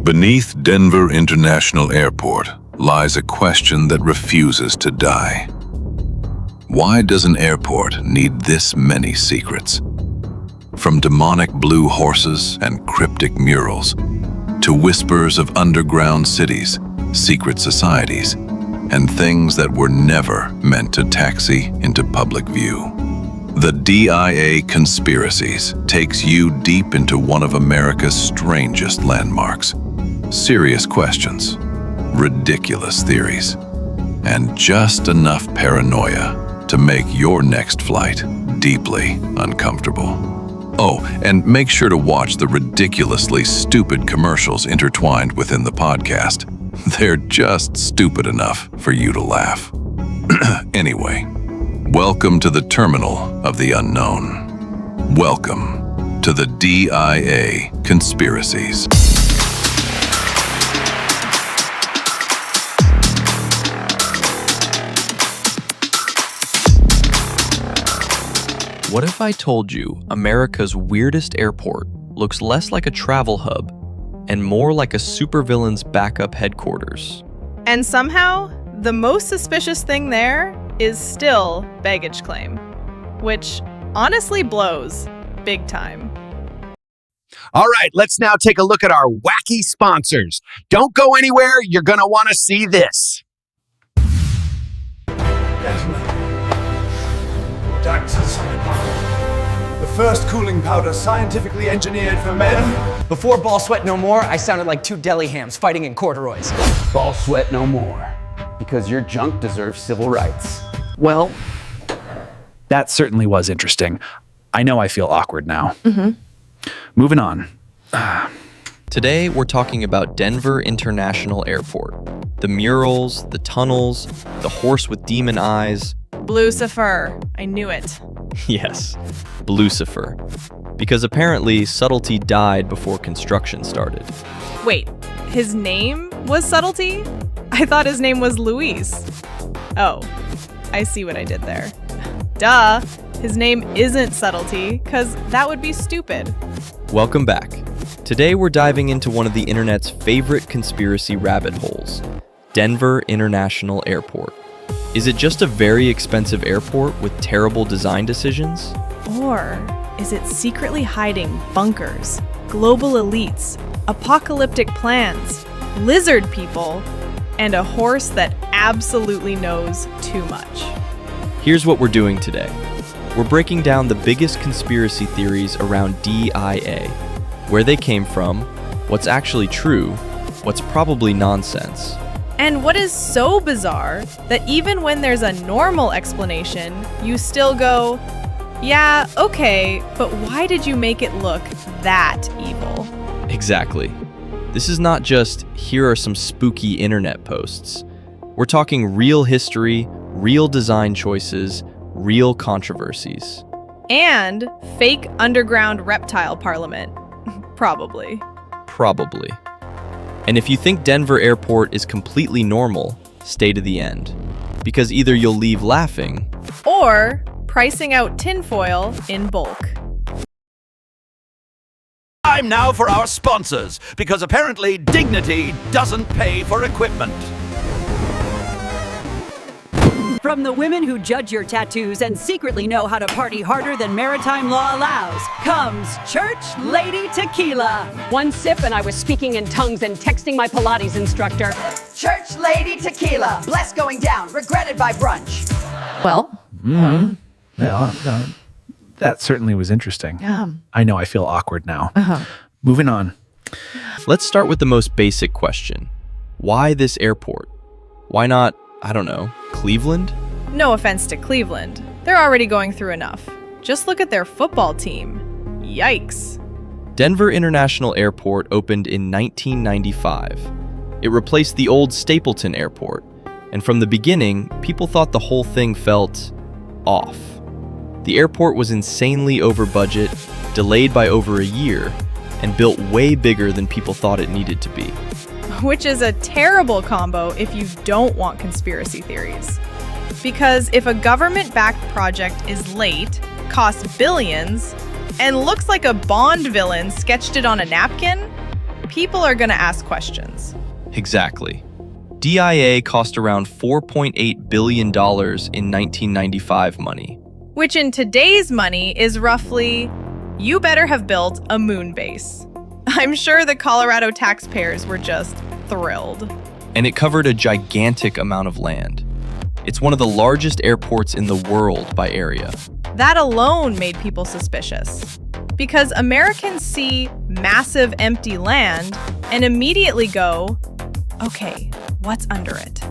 Beneath Denver International Airport lies a question that refuses to die. Why does an airport need this many secrets? From demonic blue horses and cryptic murals, to whispers of underground cities, secret societies, and things that were never meant to taxi into public view. The DIA Conspiracies takes you deep into one of America's strangest landmarks. Serious questions, ridiculous theories, and just enough paranoia to make your next flight deeply uncomfortable. Oh, and make sure to watch the ridiculously stupid commercials intertwined within the podcast. They're just stupid enough for you to laugh. Anyway, welcome to the terminal of the unknown. Welcome to the DIA Conspiracies. What if I told you America's weirdest airport looks less like a travel hub and more like a supervillain's backup headquarters? And somehow, the most suspicious thing there is still baggage claim, which honestly blows big time. All right, let's now take a look at our wacky sponsors. Don't go anywhere, you're gonna wanna see this. Doctors. The first cooling powder scientifically engineered for men. Before Ball Sweat No More, I sounded like two deli hams fighting in corduroys. Ball Sweat No More, because your junk deserves civil rights. Well, that certainly was interesting. I know I feel awkward now. Moving on. Today, we're talking about Denver International Airport. The murals, the tunnels, the horse with demon eyes. Lucifer. I knew it. Yes, Lucifer. Because apparently, Subtlety died before construction started. Wait, his name was Subtlety? I thought his name was Luis. Oh, I see what I did there. Duh, his name isn't Subtlety, because that would be stupid. Welcome back. Today we're diving into one of the internet's favorite conspiracy rabbit holes, Denver International Airport. Is it just a very expensive airport with terrible design decisions? Or is it secretly hiding bunkers, global elites, apocalyptic plans, lizard people, and a horse that absolutely knows too much? Here's what we're doing today. We're breaking down the biggest conspiracy theories around DIA, where they came from, what's actually true, what's probably nonsense. And what is so bizarre that even when there's a normal explanation, you still go, yeah, okay, but why did you make it look that evil? Exactly. This is not just, here are some spooky internet posts. We're talking real history, real design choices, real controversies. And fake underground reptile parliament. Probably. Probably. And if you think Denver Airport is completely normal, stay to the end. Because either you'll leave laughing, or pricing out tinfoil in bulk. Time now for our sponsors, because apparently dignity doesn't pay for equipment. From the women who judge your tattoos and secretly know how to party harder than maritime law allows, comes Church Lady Tequila. One sip and I was speaking in tongues and texting my Pilates instructor. Church Lady Tequila. Blessed going down, regretted by brunch. Well? That certainly was interesting. I know I feel awkward now. Moving on. Let's start with the most basic question. Why this airport? Why not, I don't know, Cleveland? No offense to Cleveland. They're already going through enough. Just look at their football team. Yikes. Denver International Airport opened in 1995. It replaced the old Stapleton Airport, and from the beginning, people thought the whole thing felt off. The airport was insanely over budget, delayed by over a year, and built way bigger than people thought it needed to be. Which is a terrible combo if you don't want conspiracy theories. Because if a government-backed project is late, costs billions, and looks like a Bond villain sketched it on a napkin, people are going to ask questions. Exactly. DIA cost around $4.8 billion in 1995 money. Which in today's money is roughly, you better have built a moon base. I'm sure the Colorado taxpayers were just thrilled. And it covered a gigantic amount of land. It's one of the largest airports in the world by area. That alone made people suspicious. Because Americans see massive empty land and immediately go, okay, what's under it?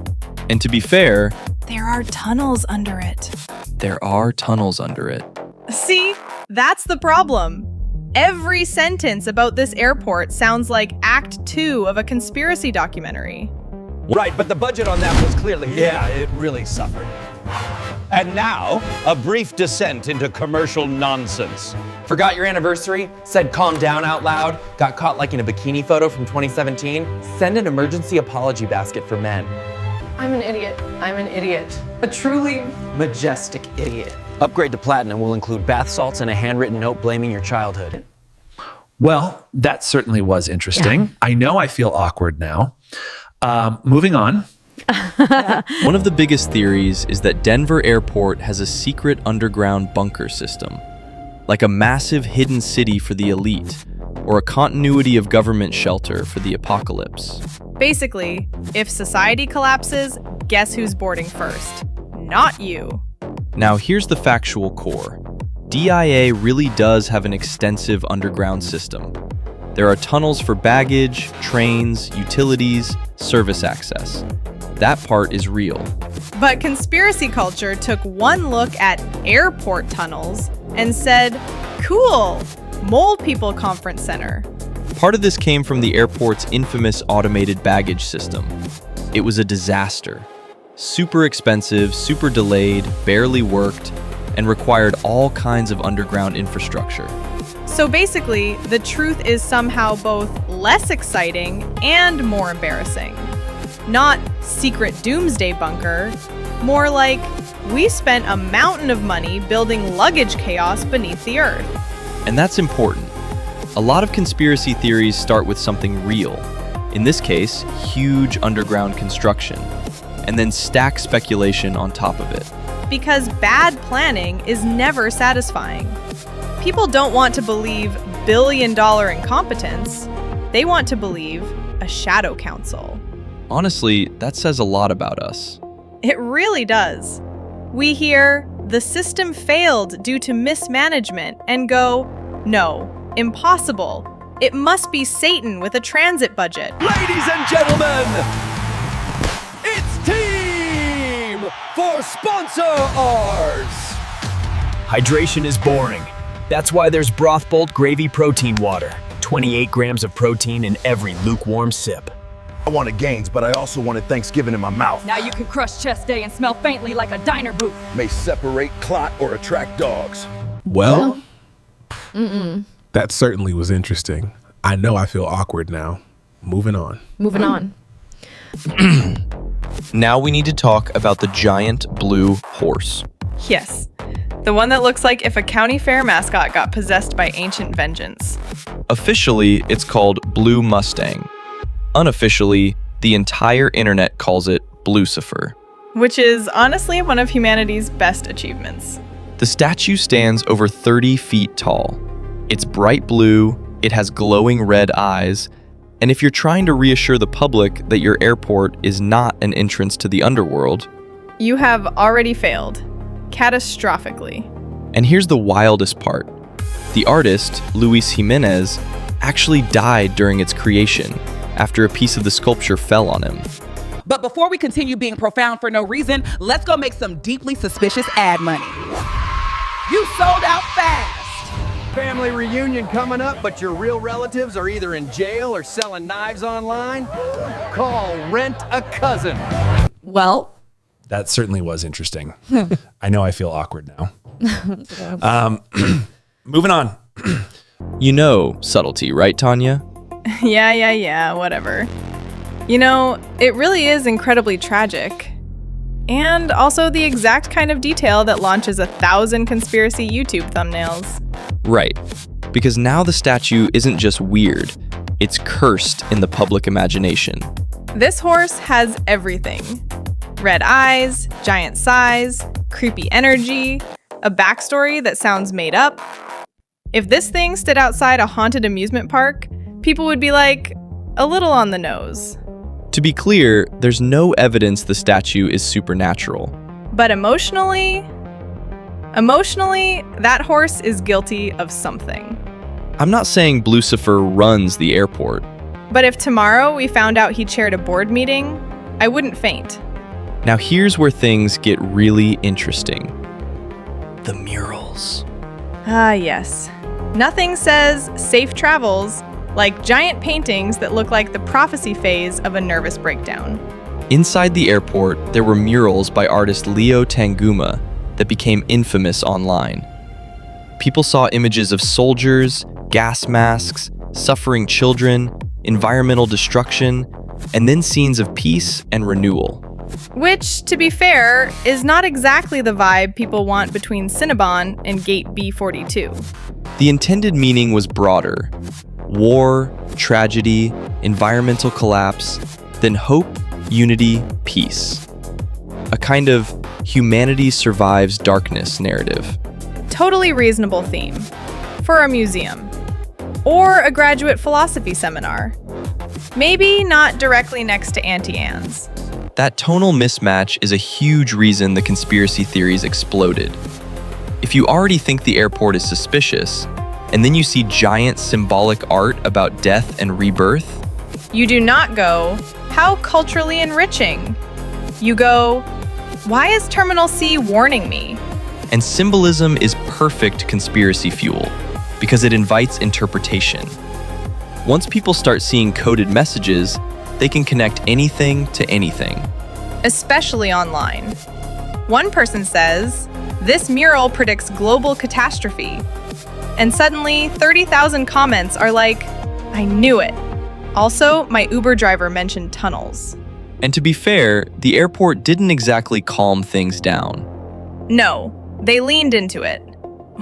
And to be fair, there are tunnels under it. There are tunnels under it. See, that's the problem. Every sentence about this airport sounds like Act 2 of a conspiracy documentary. Right, but the budget on that was clearly... Yeah, it really suffered. And now, a brief descent into commercial nonsense. Forgot your anniversary? Said calm down out loud? Got caught like in a bikini photo from 2017? Send an emergency apology basket for men. I'm an idiot. I'm an idiot. A truly Majestic idiot. Upgrade to platinum will include bath salts and a handwritten note blaming your childhood. Well, that certainly was interesting. I know I feel awkward now. Moving on. One of the biggest theories is that Denver Airport has a secret underground bunker system, like a massive hidden city for the elite, or a continuity of government shelter for the apocalypse. Basically, if society collapses, guess who's boarding first? Not you. Now here's the factual core. DIA really does have an extensive underground system. There are tunnels for baggage, trains, utilities, service access. That part is real. But conspiracy culture took one look at airport tunnels and said, cool, Mole People Conference Center. Part of this came from the airport's infamous automated baggage system. It was a disaster. Super expensive, super delayed, barely worked, and required all kinds of underground infrastructure. So basically, the truth is somehow both less exciting and more embarrassing. Not secret doomsday bunker, more like we spent a mountain of money building luggage chaos beneath the earth. And that's important. A lot of conspiracy theories start with something real. In this case, huge underground construction, and then stack speculation on top of it. Because bad planning is never satisfying. People don't want to believe billion-dollar incompetence. They want to believe a shadow council. Honestly, that says a lot about us. It really does. We hear, the system failed due to mismanagement, and go, no, impossible. It must be Satan with a transit budget. Ladies and gentlemen, it's team for sponsor ours. Hydration is boring. That's why there's Broth Bolt Gravy Protein Water. 28 grams of protein in every lukewarm sip. I wanted gains, but I also wanted Thanksgiving in my mouth. Now you can crush chest day and smell faintly like a diner booth. May separate, clot, or attract dogs. Well, that certainly was interesting. I know I feel awkward now. Moving on. Moving on. Now we need to talk about the giant blue horse. Yes, the one that looks like if a county fair mascot got possessed by ancient vengeance. Officially, it's called Blue Mustang. Unofficially, the entire internet calls it Blucifer. Which is honestly one of humanity's best achievements. The statue stands over 30 feet tall. It's bright blue, it has glowing red eyes, and if you're trying to reassure the public that your airport is not an entrance to the underworld, you have already failed, catastrophically. And here's the wildest part. The artist, Luis Jimenez, actually died during its creation after a piece of the sculpture fell on him. But before we continue being profound for no reason, let's go make some deeply suspicious ad money. You sold out fast. Family reunion coming up, but your real relatives are either in jail or selling knives online? Call Rent a Cousin. Well, that certainly was interesting. I know I feel awkward now. Moving on. You know subtlety, right, Tanya? Yeah, whatever. You know, it really is incredibly tragic. And also the exact kind of detail that launches 1,000 conspiracy YouTube thumbnails. Right. Because now the statue isn't just weird, It's cursed in the public imagination. This horse has everything. Red eyes, giant size, creepy energy, a backstory that sounds made up. If this thing stood outside a haunted amusement park, people would be like, a little on the nose. To be clear, there's no evidence the statue is supernatural. But emotionally, that horse is guilty of something. I'm not saying Blucifer runs the airport. But if tomorrow we found out he chaired a board meeting, I wouldn't faint. Now here's where things get really interesting. The murals. Ah, yes. Nothing says safe travels like giant paintings that look like the prophecy phase of a nervous breakdown. Inside the airport, there were murals by artist Leo Tanguma that became infamous online. People saw images of soldiers, gas masks, suffering children, environmental destruction, and then scenes of peace and renewal. Which, to be fair, is not exactly the vibe people want between Cinnabon and Gate B42. The intended meaning was broader. War, tragedy, environmental collapse, then hope, unity, peace. A kind of humanity survives darkness narrative. Totally reasonable theme. For a museum. Or a graduate philosophy seminar. Maybe not directly next to Auntie Anne's. That tonal mismatch is a huge reason the conspiracy theories exploded. If you already think the airport is suspicious, and then you see giant symbolic art about death and rebirth, you do not go, how culturally enriching. You go, why is Terminal C warning me? And symbolism is perfect conspiracy fuel because it invites interpretation. Once people start seeing coded messages, they can connect anything to anything. Especially online. One person says, this mural predicts global catastrophe. And suddenly, 30,000 comments are like, I knew it. Also, my Uber driver mentioned tunnels. And to be fair, the airport didn't exactly calm things down. No, they leaned into it,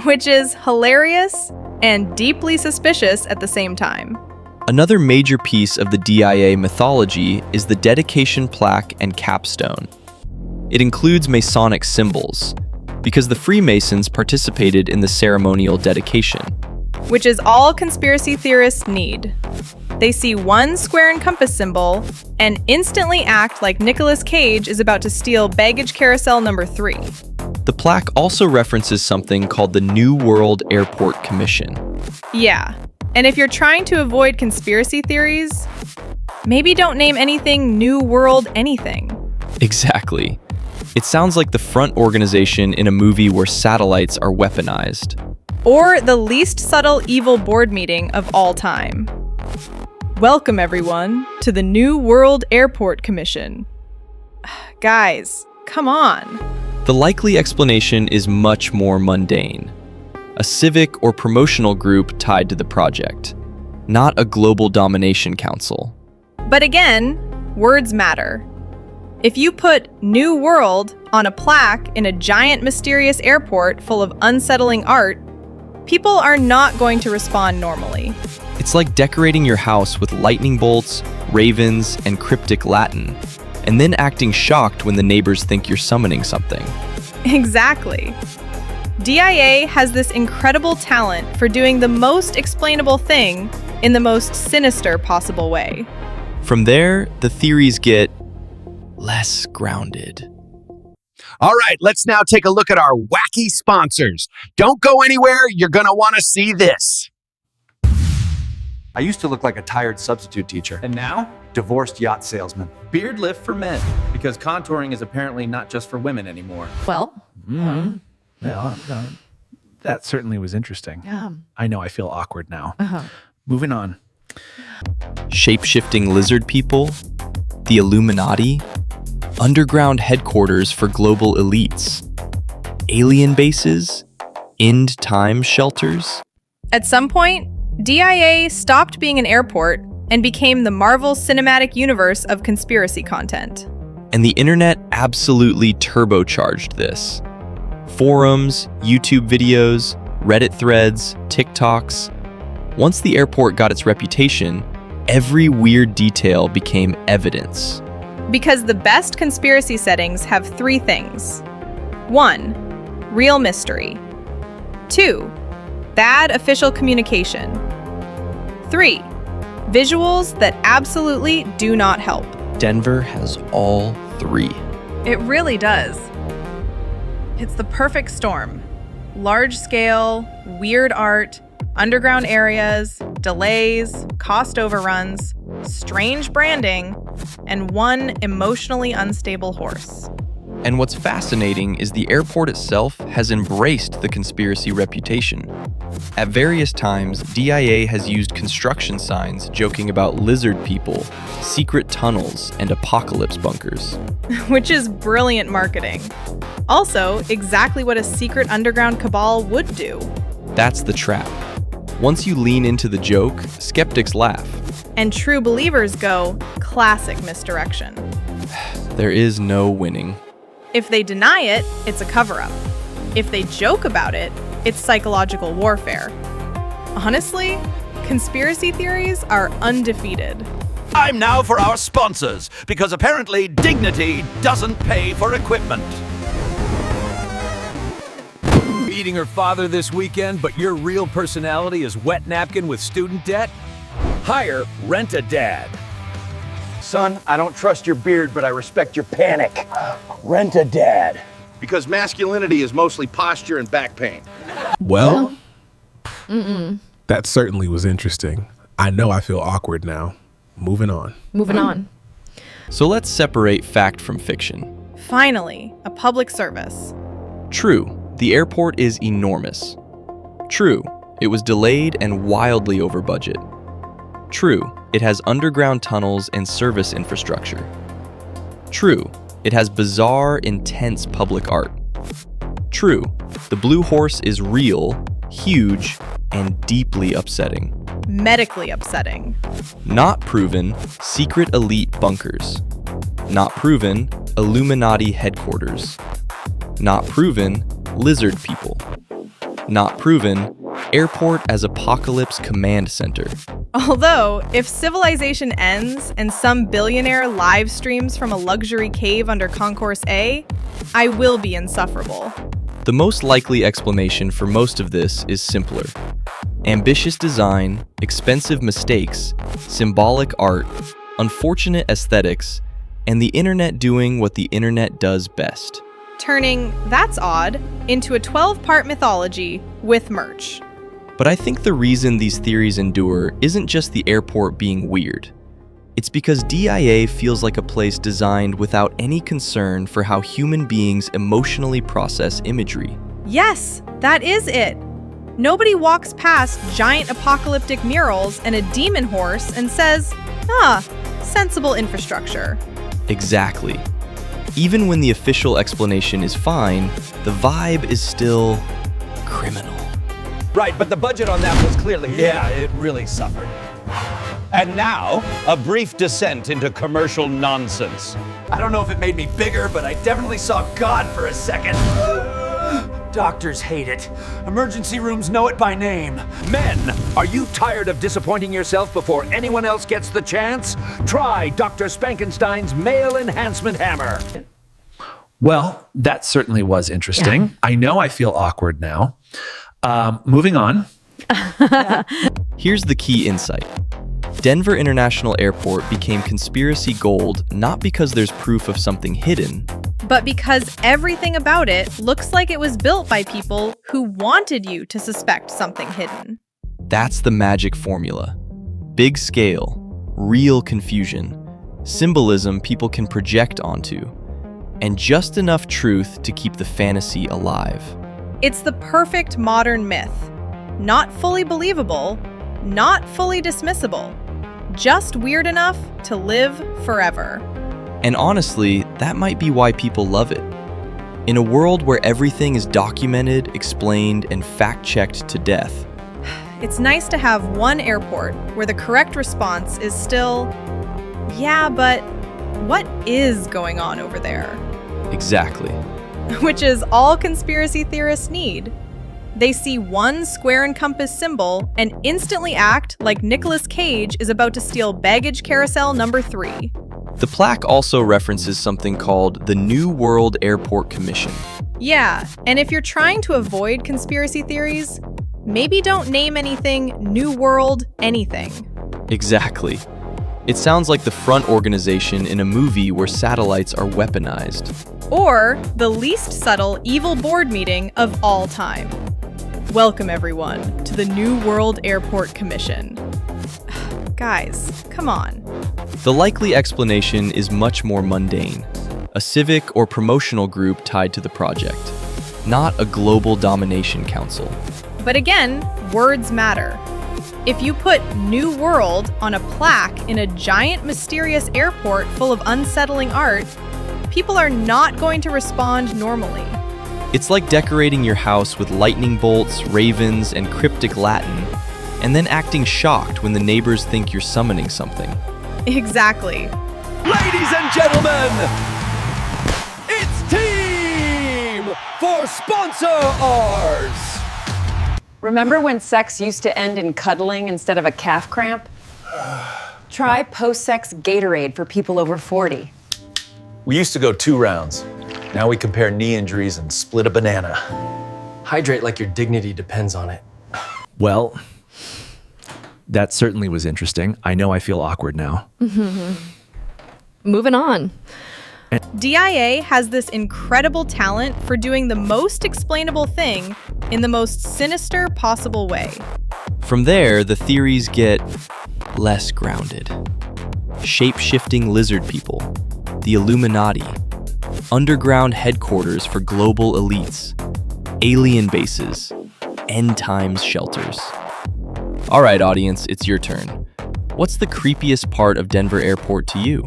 which is hilarious and deeply suspicious at the same time. Another major piece of the DIA mythology is the dedication plaque and capstone. It includes Masonic symbols, because the Freemasons participated in the ceremonial dedication. Which is all conspiracy theorists need. They see one square and compass symbol and instantly act like Nicolas Cage is about to steal baggage carousel number 3. The plaque also references something called the New World Airport Commission. Yeah, and if you're trying to avoid conspiracy theories, maybe don't name anything New World anything. Exactly. It sounds like the front organization in a movie where satellites are weaponized. Or the least subtle evil board meeting of all time. Welcome, everyone, to the New World Airport Commission. Guys, come on. The likely explanation is much more mundane. A civic or promotional group tied to the project, not a global domination council. But again, words matter. If you put New World on a plaque in a giant mysterious airport full of unsettling art, people are not going to respond normally. It's like decorating your house with lightning bolts, ravens, and cryptic Latin, and then acting shocked when the neighbors think you're summoning something. Exactly. DIA has this incredible talent for doing the most explainable thing in the most sinister possible way. From there, the theories get less grounded. All right, let's now take a look at our wacky sponsors. Don't go anywhere, you're going to want to see this. I used to look like a tired substitute teacher. And now? Divorced yacht salesman. Beard lift for men, because contouring is apparently not just for women anymore. Well, That certainly was interesting. Yeah. I know I feel awkward now. Moving on. Shape-shifting lizard people, the Illuminati, underground headquarters for global elites, alien bases, end time shelters. At some point, DIA stopped being an airport and became the Marvel Cinematic Universe of conspiracy content. And the internet absolutely turbocharged this. Forums, YouTube videos, Reddit threads, TikToks. Once the airport got its reputation, Every weird detail became evidence. Because the best conspiracy settings have 3 things. 1. Real mystery. 2. Bad official communication. 3. Visuals that absolutely do not help. Denver has all 3. It really does. It's the perfect storm. Large scale, weird art, underground areas, delays, cost overruns, strange branding, and one emotionally unstable horse. And what's fascinating is the airport itself has embraced the conspiracy reputation. At various times, DIA has used construction signs joking about lizard people, secret tunnels, and apocalypse bunkers. Which is brilliant marketing. Also, exactly what a secret underground cabal would do. That's the trap. Once you lean into the joke, skeptics laugh. And true believers go, classic misdirection. There is no winning. If they deny it, it's a cover-up. If they joke about it, it's psychological warfare. Honestly, conspiracy theories are undefeated. Time now for our sponsors, because apparently dignity doesn't pay for equipment. Meeting her father this weekend, but your real personality is wet napkin with student debt? Hire Rent-A-Dad. Son, I don't trust your beard, but I respect your panic. Rent-A-Dad. Because masculinity is mostly posture and back pain. Well, that certainly was interesting. I know I feel awkward now. Moving on. Moving on. So let's separate fact from fiction. Finally, a public service. True, the airport is enormous. True, it was delayed and wildly over budget. True, it has underground tunnels and service infrastructure. True, it has bizarre, intense public art. True, the Blue Horse is real, huge, and deeply upsetting. Medically upsetting. Not proven, secret elite bunkers. Not proven, Illuminati headquarters. Not proven, lizard people. Not proven, airport as apocalypse command center. Although, if civilization ends and some billionaire live streams from a luxury cave under Concourse A, I will be insufferable. The most likely explanation for most of this is simpler. Ambitious design, expensive mistakes, symbolic art, unfortunate aesthetics, and the internet doing what the internet does best. Turning "that's odd" into a 12-part mythology with merch. But I think the reason these theories endure isn't just the airport being weird. It's because DIA feels like a place designed without any concern for how human beings emotionally process imagery. Yes, that is it. Nobody walks past giant apocalyptic murals and a demon horse and says, sensible infrastructure. Exactly. Even when the official explanation is fine, the vibe is still criminal. Right, but the budget on that was clearly, it really suffered. And now, a brief descent into commercial nonsense. I don't know if it made me bigger, but I definitely saw God for a second. Doctors hate it. Emergency rooms know it by name. Men, are you tired of disappointing yourself before anyone else gets the chance? Try Dr. Spankenstein's male enhancement hammer. Well, that certainly was interesting. Yeah. I know I feel awkward now. Moving on. Here's the key insight. Denver International Airport became conspiracy gold not because there's proof of something hidden, but because everything about it looks like it was built by people who wanted you to suspect something hidden. That's the magic formula. Big scale, real confusion, symbolism people can project onto, and just enough truth to keep the fantasy alive. It's the perfect modern myth. Not fully believable, not fully dismissible, just weird enough to live forever. And honestly, that might be why people love it. In a world where everything is documented, explained, and fact-checked to death, it's nice to have one airport where the correct response is still, yeah, but what is going on over there? Exactly. Which is all conspiracy theorists need. They see one square and compass symbol and instantly act like Nicolas Cage is about to steal baggage carousel number 3. The plaque also references something called the New World Airport Commission. Yeah, and if you're trying to avoid conspiracy theories, maybe don't name anything New World anything. Exactly. It sounds like the front organization in a movie where satellites are weaponized. Or the least subtle evil board meeting of all time. Welcome, everyone, to the New World Airport Commission. Guys, come on. The likely explanation is much more mundane. A civic or promotional group tied to the project, not a global domination council. But again, words matter. If you put New World on a plaque in a giant mysterious airport full of unsettling art, people are not going to respond normally. It's like decorating your house with lightning bolts, ravens, and cryptic Latin, and then acting shocked when the neighbors think you're summoning something. Exactly. Ladies and gentlemen, it's team for sponsor ours. Remember when sex used to end in cuddling instead of a calf cramp? Try post-sex Gatorade for people over 40. We used to go 2 rounds. Now we compare knee injuries and split a banana. Hydrate like your dignity depends on it. Well, that certainly was interesting. I know I feel awkward now. Moving on. DIA has this incredible talent for doing the most explainable thing in the most sinister possible way. From there, the theories get less grounded. Shape-shifting lizard people, the Illuminati, underground headquarters for global elites, alien bases, end times shelters. All right, audience, it's your turn. What's the creepiest part of Denver Airport to you?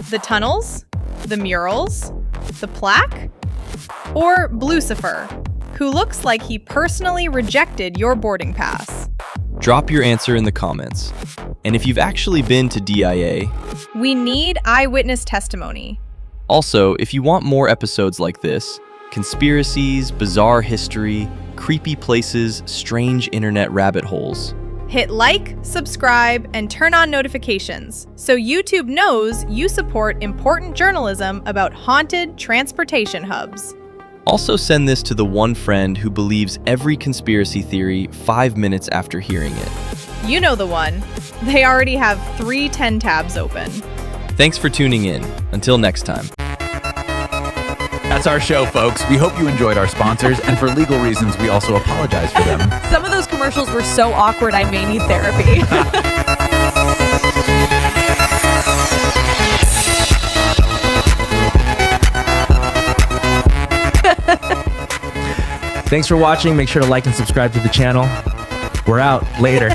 The tunnels? The murals? The plaque? Or Blucifer, who looks like he personally rejected your boarding pass? Drop your answer in the comments. And if you've actually been to DIA, we need eyewitness testimony. Also, if you want more episodes like this, conspiracies, bizarre history, creepy places, strange internet rabbit holes, hit like, subscribe, and turn on notifications so YouTube knows you support important journalism about haunted transportation hubs. Also send this to the one friend who believes every conspiracy theory 5 minutes after hearing it. You know the one. They already have 3 10 tabs open. Thanks for tuning in. Until next time. That's our show, folks. We hope you enjoyed our sponsors, and for legal reasons, we also apologize for them. Some of those commercials were so awkward, I may need therapy. Thanks for watching. Make sure to like and subscribe to the channel. We're out. Later.